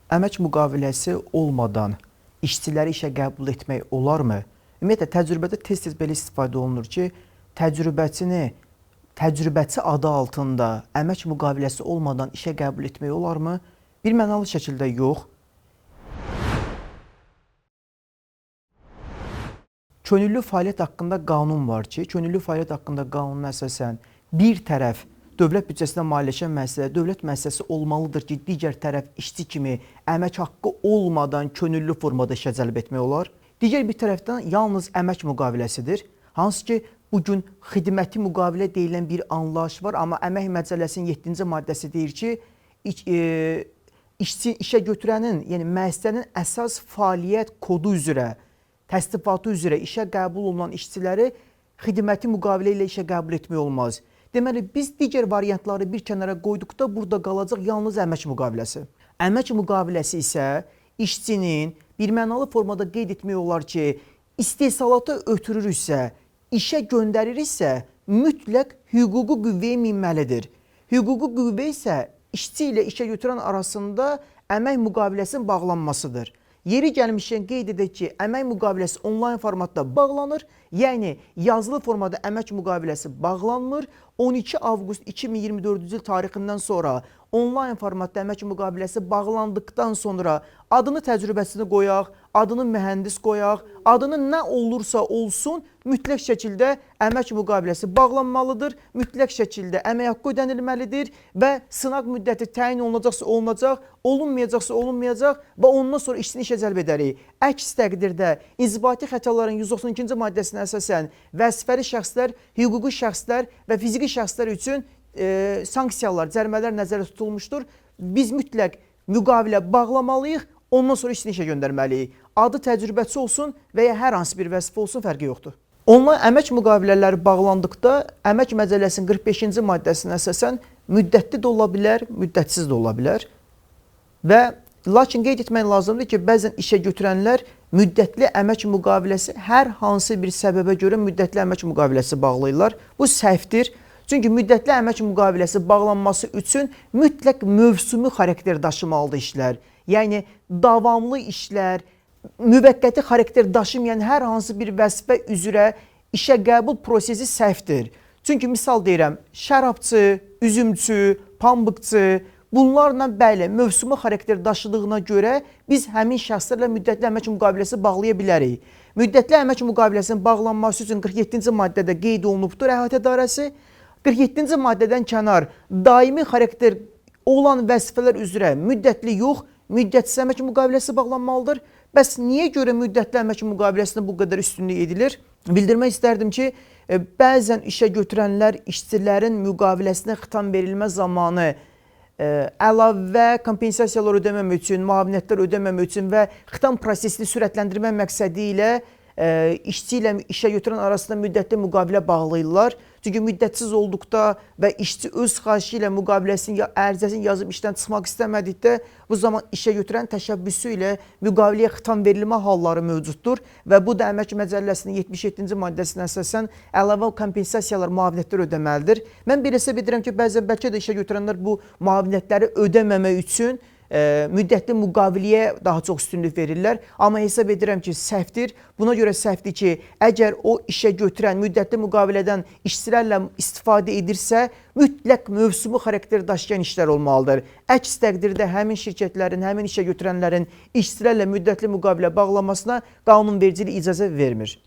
Əmək müqaviləsi olmadan işçiləri işə qəbul etmək olarmı? Ümumiyyətlə, təcrübədə tez-tez belə istifadə olunur ki, təcrübəçi adı altında əmək müqaviləsi olmadan işə qəbul etmək olarmı? Bir mənalı şəkildə yox. Könüllü fəaliyyət haqqında qanun var ki, könüllü fəaliyyət haqqında qanuna əsasən bir tərəf dövlət büdcəsində maliyyələşən müəssisə, dövlət müəssisəsi olmalıdır ki, digər tərəf işçi kimi əmək haqqı olmadan könüllü formada işə cəlb etmək olar. Digər bir tərəfdən yalnız əmək müqaviləsidir. Hansı ki, bugün xidməti müqavilə deyilən bir anlayış var, amma əmək məcəlləsinin 7-ci maddəsi deyir ki, işə götürənin, yəni müəssisənin əsas fəaliyyət kodu üzrə, təsdiqatı üzrə işə qəbul olunan işçiləri xidməti müqavilə ilə işə qəbul etmək olmaz. Deməli, biz digər variantları bir kənara qoyduqda burada qalacaq yalnız əmək müqaviləsi. Əmək müqaviləsi isə işçinin bir mənalı formada qeyd etmək olar ki, istehsalata ötürürüksə, işə göndəririksə, mütləq hüquqi qüvvəyə minməlidir. Hüquqi qüvvə isə işçi ilə işə götürən arasında əmək müqaviləsinin bağlanmasıdır. Yeri gəlmişkən qeyd edək ki, əmək müqaviləsi onlayn formatda bağlanır, yəni yazılı formada əmək müqaviləsi bağlanmır. 12 avqust 2024-cü il tarixindən sonra onlayn formatda əmək müqaviləsi bağlandıqdan sonra adını təcrübəsini qoyaq, adını mühəndis qoyaq, adını nə olursa olsun, mütləq şəkildə əmək müqaviləsi bağlanmalıdır, mütləq şəkildə əmək haqqı ödənilməlidir və sınaq müddəti təyin olunacaqsa olunacaq, olunmayacaqsa olunmayacaq və ondan sonra işçini işə cəlb edərik. Əks təqdirdə inzibati xətaların 192-ci maddəsinə əsasən vəzifəli şəxslər, hüquqi şəxslər və fiziki şəxslər üçün sanksiyalar, cərimələr nəzərdə tutulmuşdur. Biz mütləq müqavilə bağlamalıyıq, ondan sonra işçini işə göndərməliyik. Adı təcrübəçi olsun və ya hər hansı bir vəzifə olsun, fərqi yoxdur. Onlayn əmək müqavilələri bağlandıqda əmək məcəlləsinin 45-ci maddəsinə əsasən müddətli də ola bilər, müddətsiz də ola bilər. Lakin qeyd etmək lazımdır ki, bəzən işə götürənlər müddətli əmək müqaviləsi hər hansı bir səbəbə görə müddətli əmək müqaviləsi bağlayırlar. Bu səhvdir. Çünki müddətli əmək müqaviləsi bağlanması üçün mütləq mövsumi xarakter daşımalıdır işlər. Yəni, davamlı işlər, müvəqqəti xarakter daşımayan hər hansı bir vəzifə üzrə işə qəbul prosesi səhvdir. Çünki misal deyirəm, şərabçı, üzümçü, pambıqçı, bunlarla bəli, mövsumi xarakter daşıdığına görə biz həmin şəxslərlə müddətli əmək müqaviləsi bağlaya bilərik. Müddətli əmək müqaviləsinin bağlanması üçün 47-ci maddədə qeyd olunubdur əhatə dairəsi. 47-ci maddədən kənar daimi xarakter olan vəzifələr üzrə müddətli yox, müddətsiz əmək müqaviləsi bağlanmalıdır. Bəs niyə görə müddətli əmək müqaviləsinə bu qədər üstünlük edilir? Bildirmək istərdim ki, bəzən işə götürənlər işçilərin müqaviləsinə xitam verilmə zamanı əlavə kompensasiyalar ödəməmək üçün, müavinətlər ödəməmək üçün və xitam prosesini sürətləndirmək məqsədi ilə işçi ilə işə götürən arasında müddətli müqavilə bağlayırlar. Çünki müddətsiz olduqda və işçi öz xahişi ilə müqaviləsinin ərizəsini yazıb işdən çıxmaq istəmədikdə bu zaman işə götürən təşəbbüsü ilə müqaviləyə xitam verilmə halları mövcuddur və bu da əmək məcəlləsinin 77-ci maddəsinə əsasən əlavə kompensasiyalar, müavinətlər ödəməlidir. Mən bir hesab edirəm ki, bəzən bəlkə də işə götürənlər bu müavinətləri ödəməmək üçün müddətli müqaviləyə daha çox üstünlük verirlər. Amma hesab edirəm ki, səhvdir. Buna görə səhvdir ki, əgər o işə götürən müddətli müqavilədən işçilərlə istifadə edirsə, mütləq mövsumi xarakter daşıyan işlər olmalıdır. Əks təqdirdə həmin şirkətlərin, həmin işə götürənlərin işçilərlə müddətli müqavilə bağlamasına qanunvericilik icazə vermir.